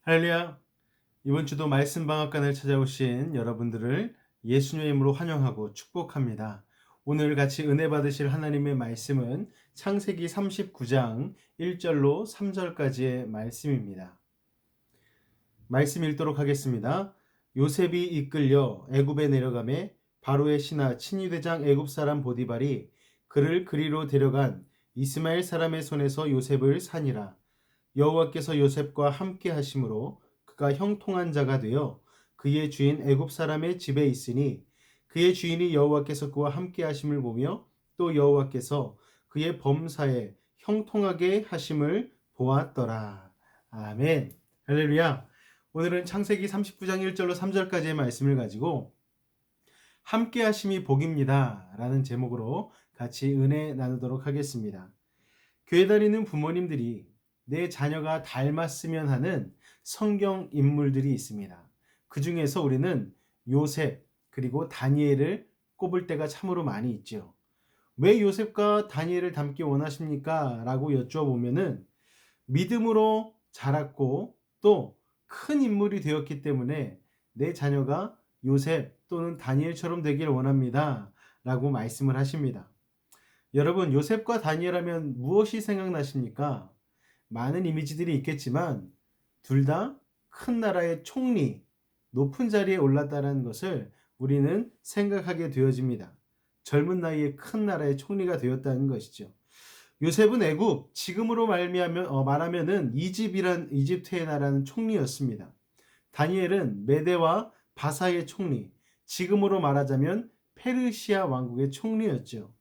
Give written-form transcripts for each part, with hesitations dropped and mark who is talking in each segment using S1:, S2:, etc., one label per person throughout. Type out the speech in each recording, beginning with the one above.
S1: 할렐루야. 이번 주도 말씀 방앗간을 찾아오신 여러분들을 예수님의 이름으로 환영하고 축복합니다. 오늘 같이 은혜 받으실 하나님의 말씀은 창세기 39장 1절로 3절까지의 말씀입니다. 말씀 읽도록 하겠습니다. 요셉이 이끌려 애굽에 내려가매 바로의 신하 친위대장 애굽 사람 보디발이 그를 그리로 데려간 이스마엘 사람의 손에서 요셉을 산이라. 여호와께서 요셉과 함께 하심으로 그가 형통한 자가 되어 그의 주인 애굽 사람의 집에 있으니 그의 주인이 여호와께서 그와 함께 하심을 보며 또 여호와께서 그의 범사에 형통하게 하심을 보았더라. 아멘. 할렐루야. 오늘은 창세기 39장 1절로 3절까지의 말씀을 가지고 함께 하심이 복입니다 라는 제목으로 같이 은혜 나누도록 하겠습니다. 교회 다니는 부모님들이 내 자녀가 닮았으면 하는 성경 인물들이 있습니다. 그 중에서 우리는 요셉 그리고 다니엘을 꼽을 때가 참으로 많이 있죠. 왜 요셉과 다니엘을 닮기 원하십니까? 라고 여쭈어보면은 믿음으로 자랐고 또 큰 인물이 되었기 때문에 내 자녀가 요셉 또는 다니엘처럼 되길 원합니다. 라고 말씀을 하십니다. 여러분, 요셉과 다니엘 하면 무엇이 생각나십니까? 많은 이미지들이 있겠지만 둘 다 큰 나라의 총리, 높은 자리에 올랐다는 것을 우리는 생각하게 되어집니다. 젊은 나이에 큰 나라의 총리가 되었다는 것이죠. 요셉은 애굽, 지금으로 말하면은 이집트의 나라는 총리였습니다. 다니엘은 메대와 바사의 총리, 지금으로 말하자면 페르시아 왕국의 총리였죠.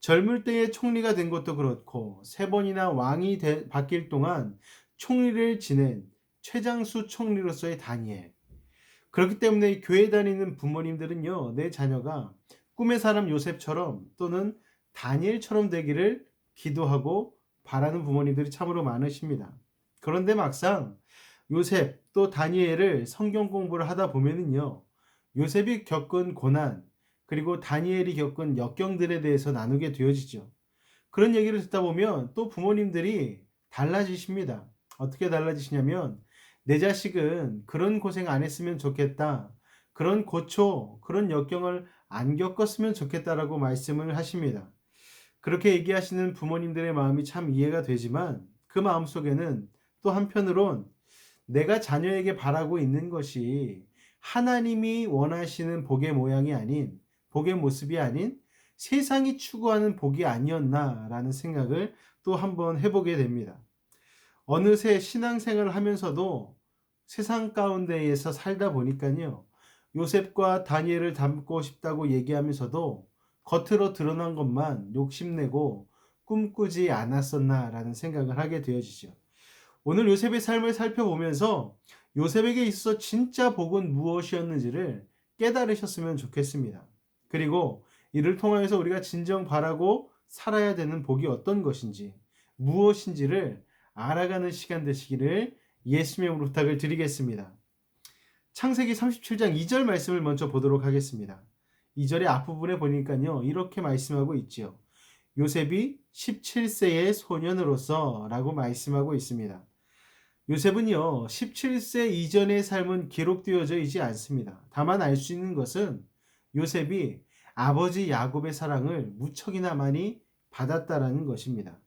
S1: 젊을 때에 총리가 된 것도 그렇고 세 번이나 왕이 바뀔 동안 총리를 지낸 최장수 총리로서의 다니엘. 그렇기 때문에 교회 다니는 부모님들은요, 내 자녀가 꿈의 사람 요셉처럼 또는 다니엘처럼 되기를 기도하고 바라는 부모님들이 참으로 많으십니다. 그런데 막상 요셉 또 다니엘을 성경 공부를 하다 보면은요, 요셉이 겪은 고난 그리고 다니엘이 겪은 역경들에 대해서 나누게 되어지죠. 그런 얘기를 듣다 보면 또 부모님들이 달라지십니다. 어떻게 달라지시냐면 내 자식은 그런 고생 안 했으면 좋겠다. 그런 고초, 그런 역경을 안 겪었으면 좋겠다라고 말씀을 하십니다. 그렇게 얘기하시는 부모님들의 마음이 참 이해가 되지만 그 마음속에는 또 한편으론 내가 자녀에게 바라고 있는 것이 하나님이 원하시는 복의 모양이 아닌 복의 모습이 아닌 세상이 추구하는 복이 아니었나라는 생각을 또 한번 해보게 됩니다. 어느새 신앙생활을 하면서도 세상 가운데에서 살다 보니까요. 요셉과 다니엘을 닮고 싶다고 얘기하면서도 겉으로 드러난 것만 욕심내고 꿈꾸지 않았었나라는 생각을 하게 되어지죠. 오늘 요셉의 삶을 살펴보면서 요셉에게 있어서 진짜 복은 무엇이었는지를 깨달으셨으면 좋겠습니다. 그리고 이를 통하여서 우리가 진정 바라고 살아야 되는 복이 어떤 것인지, 무엇인지를 알아가는 시간 되시기를 예수님의 이름으로 부탁을 드리겠습니다. 창세기 37장 2절 말씀을 먼저 보도록 하겠습니다. 2절의 앞부분에 보니까요, 이렇게 말씀하고 있지요. 요셉이 17세의 소년으로서 라고 말씀하고 있습니다. 요셉은요, 17세 이전의 삶은 기록되어져 있지 않습니다. 다만 알 수 있는 것은 요셉이 아버지 야곱의 사랑을 무척이나 많이 받았다라는 것입니다.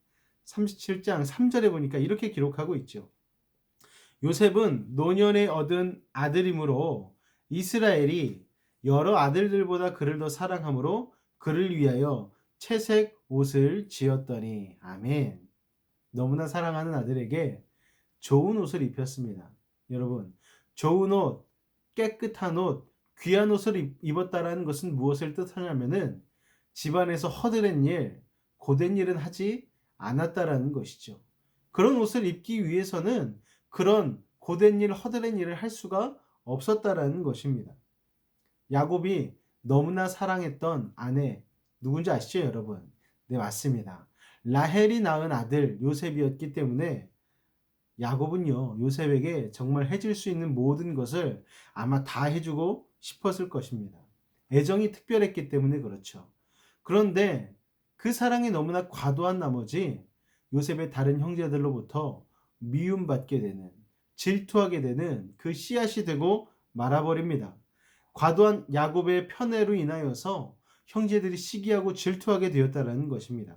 S1: 37장 3절에 보니까 이렇게 기록하고 있죠. 요셉은 노년에 얻은 아들이므로 이스라엘이 여러 아들들보다 그를 더 사랑하므로 그를 위하여 채색 옷을 지었더니 아멘. 너무나 사랑하는 아들에게 좋은 옷을 입혔습니다. 여러분, 좋은 옷, 깨끗한 옷, 귀한 옷을 입었다라는 것은 무엇을 뜻하냐면은 집안에서 허드렛 일, 고된 일은 하지 않았다라는 것이죠. 그런 옷을 입기 위해서는 그런 고된 일, 허드렛 일을 할 수가 없었다라는 것입니다. 야곱이 너무나 사랑했던 아내 누군지 아시죠, 여러분? 네, 맞습니다. 라헬이 낳은 아들 요셉이었기 때문에 야곱은요, 요셉에게 정말 해줄 수 있는 모든 것을 아마 다 해주고 싶었을 것입니다. 애정이 특별했기 때문에 그렇죠. 그런데 그 사랑이 너무나 과도한 나머지 요셉의 다른 형제들로부터 미움받게 되는, 질투하게 되는 그 씨앗이 되고 말아버립니다. 과도한 야곱의 편애로 인하여서 형제들이 시기하고 질투하게 되었다는 것입니다.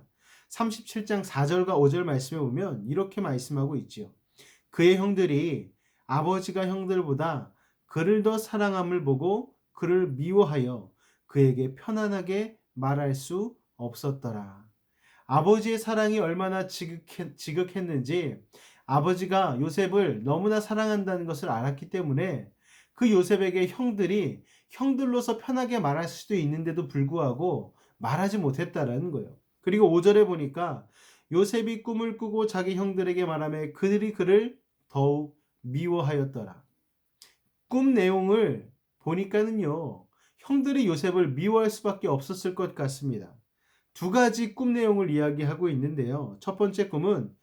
S1: 37장 4절과 5절 말씀에 보면 이렇게 말씀하고 있지요. 그의 형들이 아버지가 형들보다 그를 더 사랑함을 보고 그를 미워하여 그에게 편안하게 말할 수 없었더라. 아버지의 사랑이 얼마나 지극했는지 아버지가 요셉을 너무나 사랑한다는 것을 알았기 때문에 그 요셉에게 형들이 형들로서 편하게 말할 수도 있는데도 불구하고 말하지 못했다라는 거예요. 그리고 5절에 보니까 요셉이 꿈을 꾸고 자기 형들에게 말하며 그들이 그를 더욱 미워하였더라. 꿈 내용을 보니까는요, 형들이 요셉을 미워할 수밖에 없었을 것 같습니다. 두 가지 꿈 내용을 이야기하고 있는데요. 첫 번째 꿈은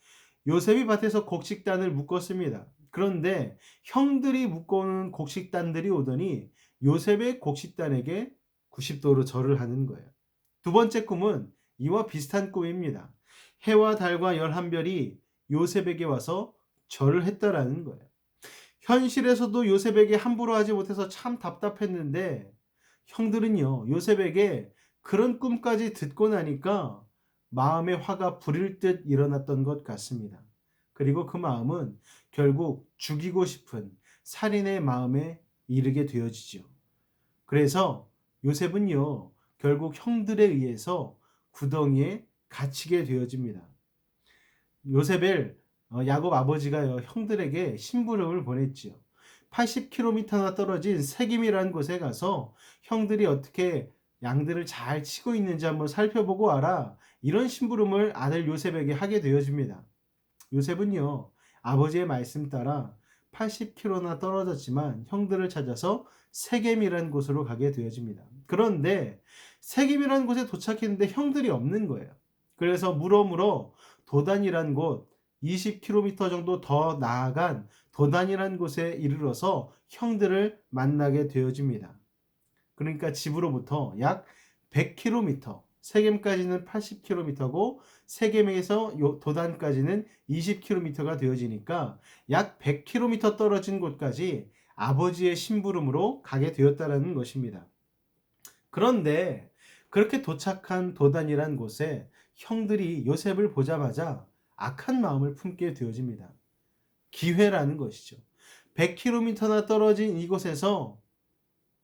S1: 요셉이 밭에서 곡식단을 묶었습니다. 그런데 형들이 묶어놓은 곡식단들이 오더니 요셉의 곡식단에게 90도로 절을 하는 거예요. 두 번째 꿈은 이와 비슷한 꿈입니다. 해와 달과 11별이 요셉에게 와서 절을 했다라는 거예요. 현실에서도 요셉에게 함부로 하지 못해서 참 답답했는데 형들은요, 요셉에게 그런 꿈까지 듣고 나니까 마음에 화가 부릴 듯 일어났던 것 같습니다. 그리고 그 마음은 결국 죽이고 싶은 살인의 마음에 이르게 되어지죠. 그래서 요셉은요, 결국 형들에 의해서 구덩이에 갇히게 되어집니다. 요셉을 야곱 아버지가요, 형들에게 심부름을 보냈지요. 80km나 떨어진 세김이라는 곳에 가서 형들이 어떻게 양들을 잘 치고 있는지 한번 살펴보고 와라. 이런 심부름을 아들 요셉에게 하게 되어집니다. 요셉은요, 아버지의 말씀 따라 80km나 떨어졌지만 형들을 찾아서 세겜이라는 곳으로 가게 되어집니다. 그런데 세겜이라는 곳에 도착했는데 형들이 없는 거예요. 그래서 물어물어 도단이란 곳 20km 정도 더 나아간 도단이란 곳에 이르러서 형들을 만나게 되어집니다. 그러니까 집으로부터 약 100km, 세겜까지는 80km고 세겜에서 도단까지는 20km가 되어지니까 약 100km 떨어진 곳까지 아버지의 심부름으로 가게 되었다는 것입니다. 그런데 그렇게 도착한 도단이란 곳에 형들이 요셉을 보자마자 악한 마음을 품게 되어집니다. 기회라는 것이죠. 100km나 떨어진 이곳에서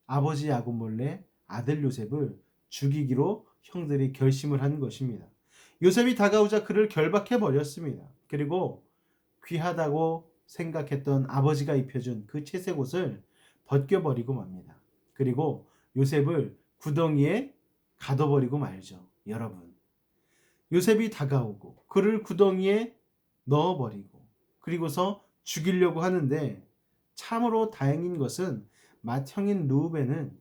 S1: 아버지 야곱 몰래 아들 요셉을 죽이기로 형들이 결심을 한 것입니다. 요셉이 다가오자 그를 결박해 버렸습니다. 그리고 귀하다고 생각했던 아버지가 입혀준 그 채색 옷을 벗겨버리고 맙니다. 그리고 요셉을 구덩이에 가둬버리고 말죠. 여러분, 요셉이 다가오고 그를 구덩이에 넣어버리고 그리고서 죽이려고 하는데 참으로 다행인 것은 맏형인 르우벤은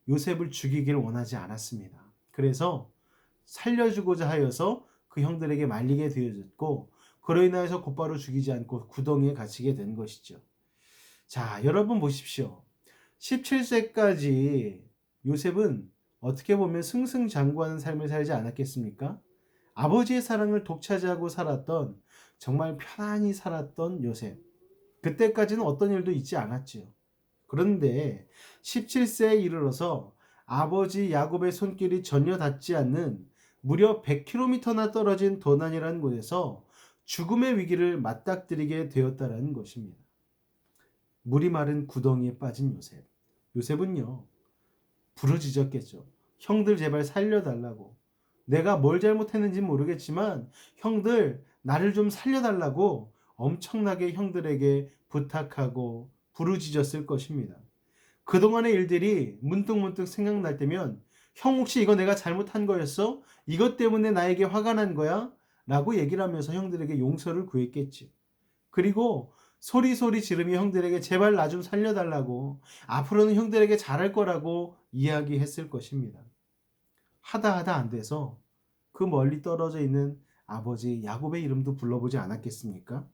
S1: 요셉을 죽이기를 원하지 않았습니다. 그래서 살려주고자 하여서 그 형들에게 말리게 되어졌고 그로 인하여서 곧바로 죽이지 않고 구덩이에 갇히게 된 것이죠. 자, 여러분 보십시오. 17세까지 요셉은 어떻게 보면 승승장구하는 삶을 살지 않았겠습니까? 아버지의 사랑을 독차지하고 살았던, 정말 편안히 살았던 요셉. 그때까지는 어떤 일도 있지 않았지요. 그런데 17세에 이르러서 아버지 야곱의 손길이 전혀 닿지 않는 무려 100km나 떨어진 도난이라는 곳에서 죽음의 위기를 맞닥뜨리게 되었다는 것입니다. 물이 마른 구덩이에 빠진 요셉. 요셉은요, 부르짖었겠죠. 형들 제발 살려달라고. 내가 뭘 잘못했는지 모르겠지만 형들 나를 좀 살려달라고 엄청나게 형들에게 부탁하고 부르짖었을 것입니다. 그동안의 일들이 문득문득 생각날 때면 형 혹시 이거 내가 잘못한 거였어? 이것 때문에 나에게 화가 난 거야? 라고 얘기를 하면서 형들에게 용서를 구했겠지. 그리고 소리소리 지르며 형들에게 제발 나 좀 살려달라고, 앞으로는 형들에게 잘할 거라고 이야기했을 것입니다. 하다 안 돼서 그 멀리 떨어져 있는 아버지 야곱의 이름도 불러보지 않았겠습니까?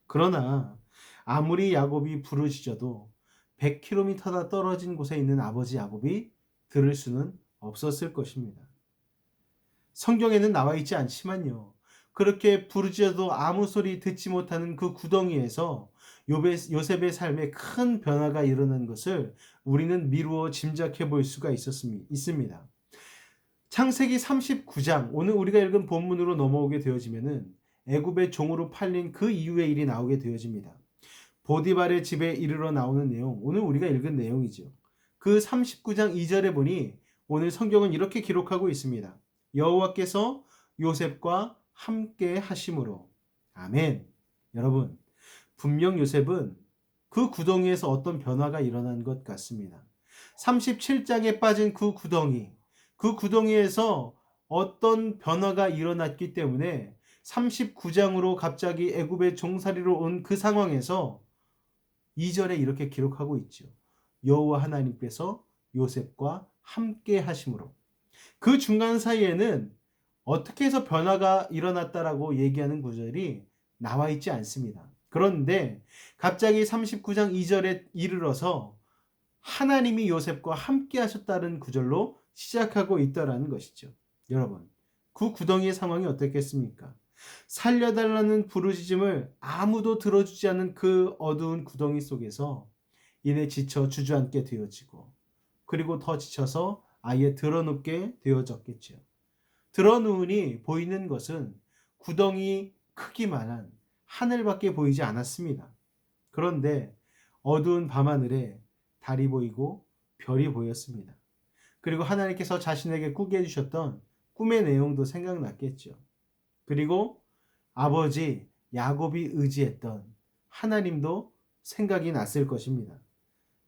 S1: 그러나 아무리 야곱이 부르짖어도 100km나 떨어진 곳에 있는 아버지 야곱이 들을 수는 없었을 것입니다. 성경에는 나와 있지 않지만요, 그렇게 부르짖어도 아무 소리 듣지 못하는 그 구덩이에서 요셉의 삶에 큰 변화가 일어난 것을 우리는 미루어 짐작해 볼 수가 있습니다. 창세기 39장, 오늘 우리가 읽은 본문으로 넘어오게 되어지면은 애굽의 종으로 팔린 그 이후의 일이 나오게 되어집니다. 보디발의 집에 이르러 나오는 내용, 오늘 우리가 읽은 내용이죠. 그 39장 2절에 보니 오늘 성경은 이렇게 기록하고 있습니다. 여호와께서 요셉과 함께 하심으로. 아멘. 여러분, 분명 요셉은 그 구덩이에서 어떤 변화가 일어난 것 같습니다. 37장에 빠진 그 구덩이에서 어떤 변화가 일어났기 때문에 39장으로 갑자기 애굽의 종살이로 온 그 상황에서 2절에 이렇게 기록하고 있죠. 여호와 하나님께서 요셉과 함께 하심으로. 그 중간 사이에는 어떻게 해서 변화가 일어났다라고 얘기하는 구절이 나와 있지 않습니다. 그런데 갑자기 39장 2절에 이르러서 하나님이 요셉과 함께 하셨다는 구절로 시작하고 있다라는 것이죠. 여러분, 그 구덩이의 상황이 어떻겠습니까? 살려달라는 부르짖음을 아무도 들어주지 않는 그 어두운 구덩이 속에서 이내 지쳐 주저앉게 되어지고, 그리고 더 지쳐서 아예 드러눕게 되어졌겠죠. 드러누우니 보이는 것은 구덩이 크기만한 하늘밖에 보이지 않았습니다. 그런데 어두운 밤하늘에 달이 보이고 별이 보였습니다. 그리고 하나님께서 자신에게 꾸게 해주셨던 꿈의 내용도 생각났겠죠. 그리고 아버지 야곱이 의지했던 하나님도 생각이 났을 것입니다.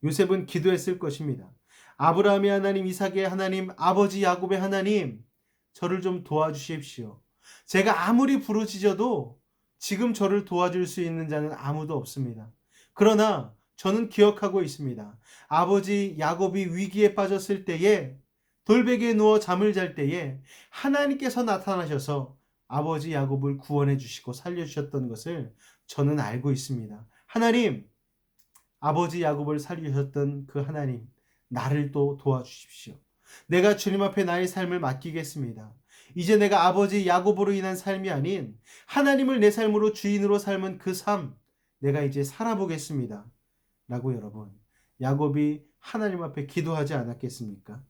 S1: 요셉은 기도했을 것입니다. 아브라함의 하나님, 이삭의 하나님, 아버지 야곱의 하나님, 저를 좀 도와주십시오. 제가 아무리 부르짖어도 지금 저를 도와줄 수 있는 자는 아무도 없습니다. 그러나 저는 기억하고 있습니다. 아버지 야곱이 위기에 빠졌을 때에, 돌베개에 누워 잠을 잘 때에 하나님께서 나타나셔서 아버지 야곱을 구원해 주시고 살려주셨던 것을 저는 알고 있습니다. 하나님, 아버지 야곱을 살리셨던 그 하나님, 나를 또 도와주십시오. 내가 주님 앞에 나의 삶을 맡기겠습니다. 이제 내가 아버지 야곱으로 인한 삶이 아닌 하나님을 내 삶으로 주인으로 삶은 그 삶, 내가 이제 살아보겠습니다. 라고 여러분, 야곱이 하나님 앞에 기도하지 않았겠습니까?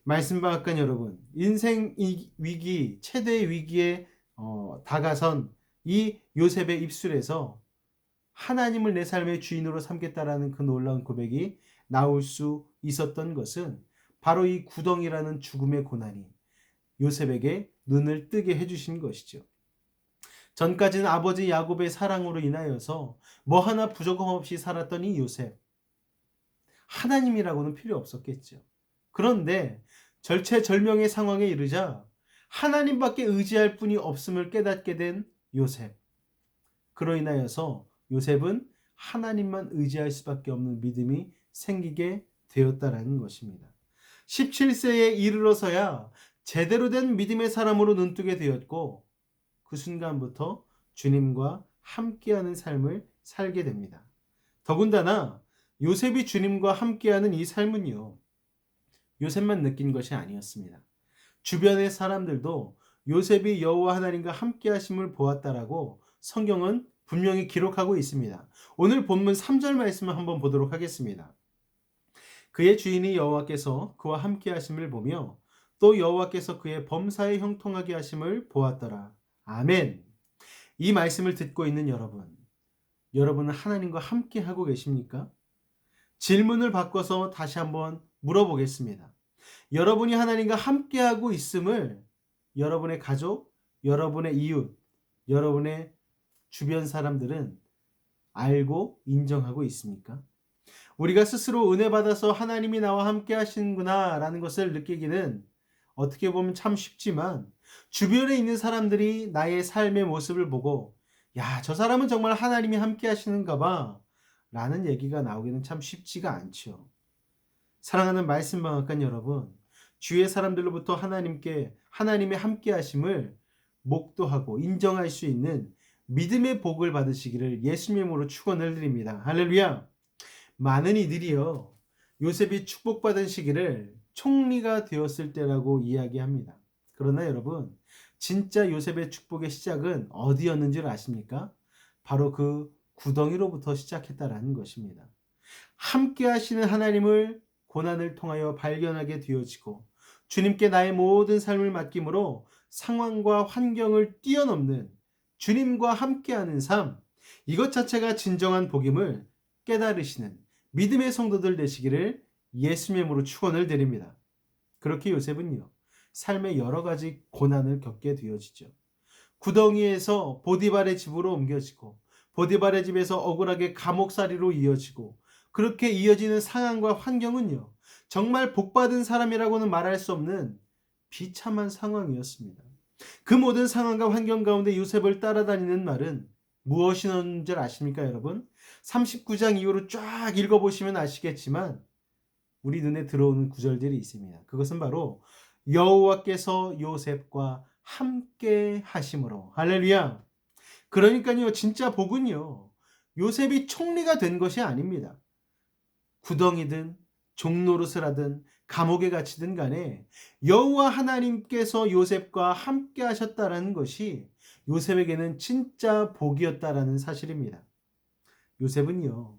S1: 말씀방앗간 여러분, 인생 위기, 최대의 위기에 다가선 이 요셉의 입술에서 하나님을 내 삶의 주인으로 삼겠다라는 그 놀라운 고백이 나올 수 있었던 것은 바로 이 구덩이라는 죽음의 고난이 요셉에게 눈을 뜨게 해주신 것이죠. 전까지는 아버지 야곱의 사랑으로 인하여서 뭐 하나 부족함 없이 살았던 이 요셉, 하나님이라고는 필요 없었겠죠. 그런데 절체절명의 상황에 이르자 하나님밖에 의지할 분이 없음을 깨닫게 된 요셉, 그로 인하여서 요셉은 하나님만 의지할 수밖에 없는 믿음이 생기게 되었다라는 것입니다. 17세에 이르러서야 제대로 된 믿음의 사람으로 눈뜨게 되었고, 그 순간부터 주님과 함께하는 삶을 살게 됩니다. 더군다나 요셉이 주님과 함께하는 이 삶은요, 요셉만 느낀 것이 아니었습니다. 주변의 사람들도 요셉이 여호와 하나님과 함께하심을 보았다라고 성경은 분명히 기록하고 있습니다. 오늘 본문 3절 말씀을 한번 보도록 하겠습니다. 그의 주인이 여호와께서 그와 함께하심을 보며 또 여호와께서 그의 범사에 형통하게 하심을 보았더라. 아멘. 이 말씀을 듣고 있는 여러분은 하나님과 함께하고 계십니까? 질문을 바꿔서 다시 한번 물어보겠습니다. 여러분이 하나님과 함께하고 있음을 여러분의 가족, 여러분의 이웃, 여러분의 주변 사람들은 알고 인정하고 있습니까? 우리가 스스로 은혜 받아서 하나님이 나와 함께 하시는구나 라는 것을 느끼기는 어떻게 보면 참 쉽지만, 주변에 있는 사람들이 나의 삶의 모습을 보고 야, 저 사람은 정말 하나님이 함께 하시는가 봐 라는 얘기가 나오기는 참 쉽지가 않죠. 사랑하는 말씀방앗간 여러분, 주위의 사람들로부터 하나님의 함께 하심을 목도하고 인정할 수 있는 믿음의 복을 받으시기를 예수님의 이름으로 축원을 드립니다. 할렐루야. 많은 이들이요, 요셉이 축복받은 시기를 총리가 되었을 때라고 이야기합니다. 그러나 여러분, 진짜 요셉의 축복의 시작은 어디였는 줄 아십니까? 바로 그 구덩이로부터 시작했다라는 것입니다. 함께 하시는 하나님을 고난을 통하여 발견하게 되어지고 주님께 나의 모든 삶을 맡김으로 상황과 환경을 뛰어넘는 주님과 함께하는 삶, 이것 자체가 진정한 복임을 깨달으시는 믿음의 성도들 되시기를 예수님의 이름으로 축원을 드립니다. 그렇게 요셉은요, 삶의 여러 가지 고난을 겪게 되어지죠. 구덩이에서 보디발의 집으로 옮겨지고 보디발의 집에서 억울하게 감옥살이로 이어지고, 그렇게 이어지는 상황과 환경은요, 정말 복받은 사람이라고는 말할 수 없는 비참한 상황이었습니다. 그 모든 상황과 환경 가운데 요셉을 따라다니는 말은 무엇이었는 줄 아십니까, 여러분? 39장 이후로 쫙 읽어보시면 아시겠지만 우리 눈에 들어오는 구절들이 있습니다. 그것은 바로 여호와께서 요셉과 함께 하심으로. 할렐루야. 그러니까요, 진짜 복은요, 요셉이 총리가 된 것이 아닙니다. 구덩이든 종노릇을 하든 감옥에 갇히든 간에 여호와 하나님께서 요셉과 함께 하셨다라는 것이 요셉에게는 진짜 복이었다라는 사실입니다. 요셉은요,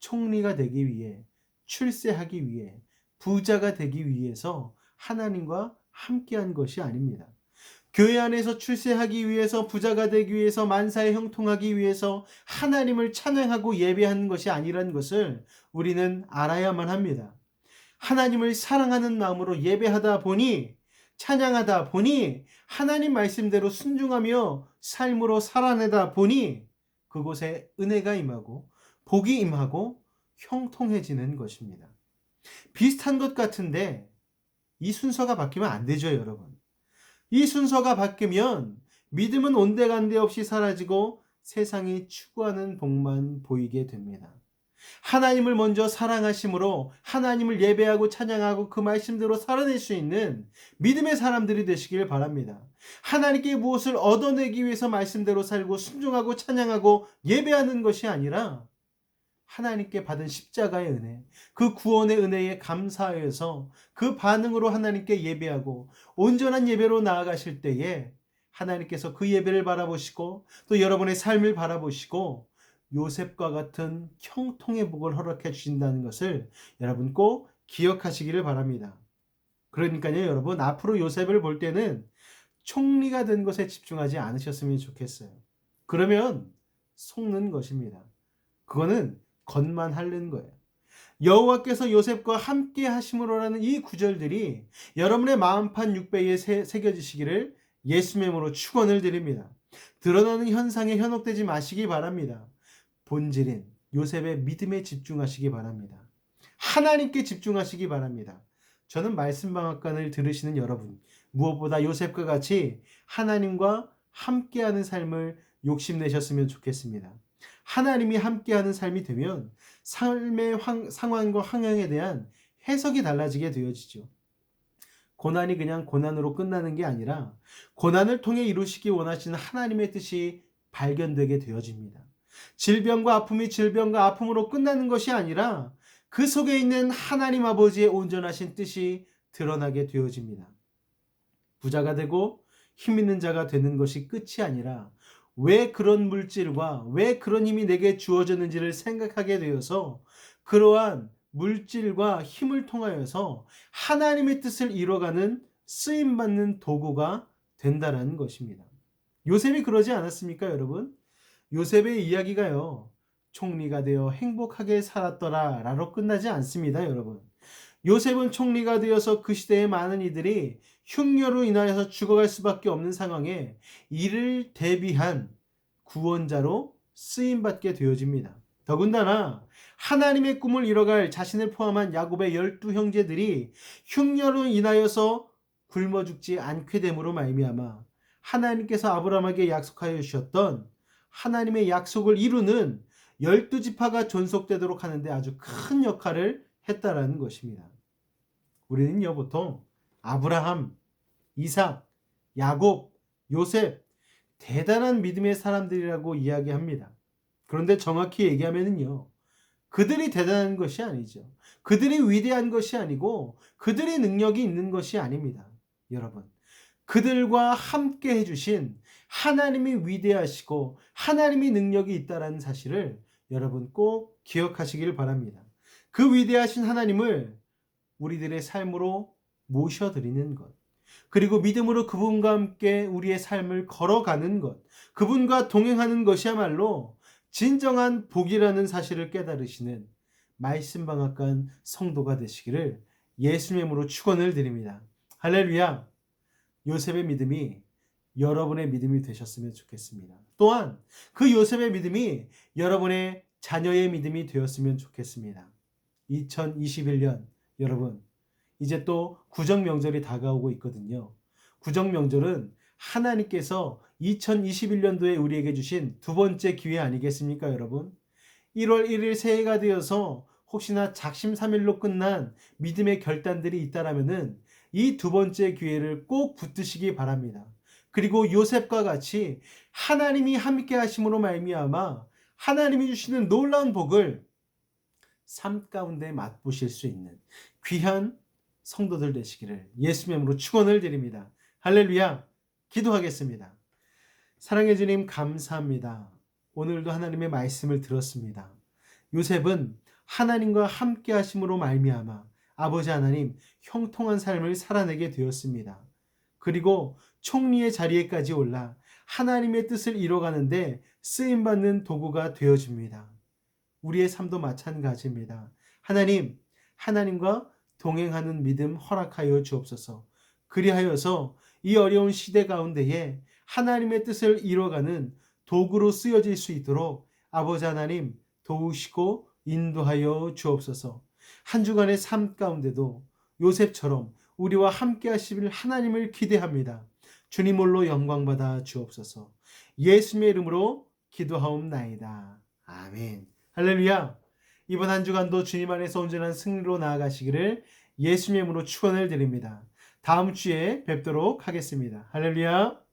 S1: 총리가 되기 위해, 출세하기 위해, 부자가 되기 위해서 하나님과 함께한 것이 아닙니다. 교회 안에서 출세하기 위해서, 부자가 되기 위해서, 만사에 형통하기 위해서 하나님을 찬양하고 예배하는 것이 아니라는 것을 우리는 알아야만 합니다. 하나님을 사랑하는 마음으로 예배하다 보니, 찬양하다 보니, 하나님 말씀대로 순종하며 삶으로 살아내다 보니 그곳에 은혜가 임하고 복이 임하고 형통해지는 것입니다. 비슷한 것 같은데 이 순서가 바뀌면 안 되죠, 여러분. 이 순서가 바뀌면 믿음은 온데간데 없이 사라지고 세상이 추구하는 복만 보이게 됩니다. 하나님을 먼저 사랑하심으로 하나님을 예배하고 찬양하고 그 말씀대로 살아낼 수 있는 믿음의 사람들이 되시길 바랍니다. 하나님께 무엇을 얻어내기 위해서 말씀대로 살고 순종하고 찬양하고 예배하는 것이 아니라 하나님께 받은 십자가의 은혜, 그 구원의 은혜에 감사해서 그 반응으로 하나님께 예배하고 온전한 예배로 나아가실 때에 하나님께서 그 예배를 바라보시고 또 여러분의 삶을 바라보시고 요셉과 같은 형통의 복을 허락해 주신다는 것을 여러분 꼭 기억하시기를 바랍니다. 그러니까요, 여러분, 앞으로 요셉을 볼 때는 총리가 된 것에 집중하지 않으셨으면 좋겠어요. 그러면 속는 것입니다. 그거는 겉만 핥는 거예요. 여호와께서 요셉과 함께 하심으로라는 이 구절들이 여러분의 마음판 6배에 새겨지시기를 예수님의 이름으로 축원을 드립니다. 드러나는 현상에 현혹되지 마시기 바랍니다. 본질인 요셉의 믿음에 집중하시기 바랍니다. 하나님께 집중하시기 바랍니다. 저는 말씀방앗간을 들으시는 여러분, 무엇보다 요셉과 같이 하나님과 함께하는 삶을 욕심내셨으면 좋겠습니다. 하나님이 함께하는 삶이 되면 삶의 상황과 환경에 대한 해석이 달라지게 되어지죠. 고난이 그냥 고난으로 끝나는 게 아니라 고난을 통해 이루시기 원하시는 하나님의 뜻이 발견되게 되어집니다. 질병과 아픔이 질병과 아픔으로 끝나는 것이 아니라 그 속에 있는 하나님 아버지의 온전하신 뜻이 드러나게 되어집니다. 부자가 되고 힘 있는 자가 되는 것이 끝이 아니라 왜 그런 물질과 왜 그런 힘이 내게 주어졌는지를 생각하게 되어서 그러한 물질과 힘을 통하여서 하나님의 뜻을 이뤄가는 쓰임받는 도구가 된다는 것입니다. 요셉이 그러지 않았습니까, 여러분? 요셉의 이야기가요, 총리가 되어 행복하게 살았더라 라로 끝나지 않습니다, 여러분. 요셉은 총리가 되어서 그 시대의 많은 이들이 흉년으로 인하여서 죽어갈 수밖에 없는 상황에 이를 대비한 구원자로 쓰임받게 되어집니다. 더군다나 하나님의 꿈을 이뤄갈 자신을 포함한 야곱의 12 형제들이 흉년으로 인하여서 굶어 죽지 않게 됨으로 말미암아 하나님께서 아브라함에게 약속하여 주셨던 하나님의 약속을 이루는 12지파가 존속되도록 하는데 아주 큰 역할을 했다라는 것입니다. 우리는요, 보통 아브라함, 이삭, 야곱, 요셉, 대단한 믿음의 사람들이라고 이야기합니다. 그런데 정확히 얘기하면요, 그들이 대단한 것이 아니죠. 그들이 위대한 것이 아니고 그들의 능력이 있는 것이 아닙니다. 여러분, 그들과 함께 해주신 하나님이 위대하시고 하나님이 능력이 있다는 사실을 여러분 꼭 기억하시길 바랍니다. 그 위대하신 하나님을 우리들의 삶으로 모셔드리는 것, 그리고 믿음으로 그분과 함께 우리의 삶을 걸어가는 것, 그분과 동행하는 것이야말로 진정한 복이라는 사실을 깨달으시는 말씀방앗간 성도가 되시기를 예수님으로 축원을 드립니다. 할렐루야. 요셉의 믿음이 여러분의 믿음이 되셨으면 좋겠습니다. 또한 그 요셉의 믿음이 여러분의 자녀의 믿음이 되었으면 좋겠습니다. 2021년 여러분, 이제 또 구정명절이 다가오고 있거든요. 구정명절은 하나님께서 2021년도에 우리에게 주신 두 번째 기회 아니겠습니까, 여러분? 1월 1일 새해가 되어서 혹시나 작심삼일로 끝난 믿음의 결단들이 있다라면은 이 두 번째 기회를 꼭 붙드시기 바랍니다. 그리고 요셉과 같이 하나님이 함께 하심으로 말미암아 하나님이 주시는 놀라운 복을 삶 가운데 맛보실 수 있는 귀한 성도들 되시기를 예수님으로 축원을 드립니다. 할렐루야. 기도하겠습니다. 사랑해 주님 감사합니다. 오늘도 하나님의 말씀을 들었습니다. 요셉은 하나님과 함께 하심으로 말미암아 아버지 하나님 형통한 삶을 살아내게 되었습니다. 그리고 총리의 자리에까지 올라 하나님의 뜻을 이뤄가는데 쓰임받는 도구가 되어집니다. 우리의 삶도 마찬가지입니다. 하나님, 하나님과 동행하는 믿음 허락하여 주옵소서. 그리하여서 이 어려운 시대 가운데에 하나님의 뜻을 이뤄가는 도구로 쓰여질 수 있도록 아버지 하나님 도우시고 인도하여 주옵소서. 한 주간의 삶 가운데도 요셉처럼 우리와 함께 하시길 하나님을 기대합니다. 주님 홀로 영광받아 주옵소서. 예수님의 이름으로 기도하옵나이다. 아멘. 할렐루야. 이번 한 주간도 주님 안에서 온전한 승리로 나아가시기를 예수님의 이름으로 축원을 드립니다. 다음 주에 뵙도록 하겠습니다. 할렐루야.